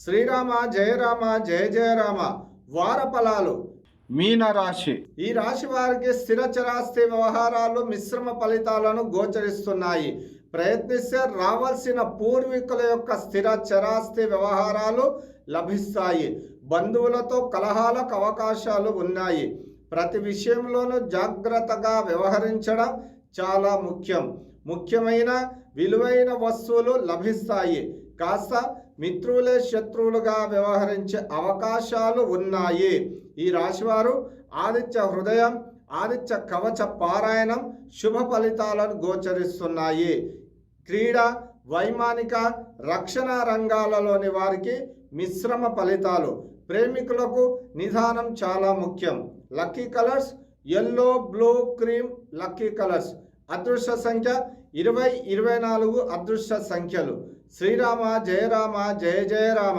శ్రీరామ జయ రామ జయ జయ రామ. వార ఫలాలు. మీనరాశి. ఈ రాశి వారికి స్థిర చరాస్తి వ్యవహారాలు మిశ్రమ ఫలితాలను గోచరిస్తున్నాయి. ప్రయత్నిస్తే రావాల్సిన పూర్వీకుల యొక్క స్థిర చరాస్తి వ్యవహారాలు లభిస్తాయి. బంధువులతో కలహాలకు అవకాశాలు ఉన్నాయి. ప్రతి విషయంలోనూ జాగ్రత్తగా వ్యవహరించడం చాలా ముఖ్యం. ముఖ్యమైన విలువైన వస్తువులు లభిస్తాయి. కాస్త మిత్రులే శత్రువులుగా వ్యవహరించే అవకాశాలు ఉన్నాయి. ఈ రాశివారు ఆదిత్య హృదయం, ఆదిత్య కవచ పారాయణం శుభ ఫలితాలను గోచరిస్తున్నాయి. క్రీడ, వైమానిక, రక్షణ రంగాలలోని వారికి మిశ్రమ ఫలితాలు. ప్రేమికులకు నిదానం చాలా ముఖ్యం. Lucky colours yellow, blue, cream lucky colours. అదృష్ట సంఖ్య 20, 24 అదృష్ట సంఖ్యలు. శ్రీరామ జయ రామ జయ జయ రామ.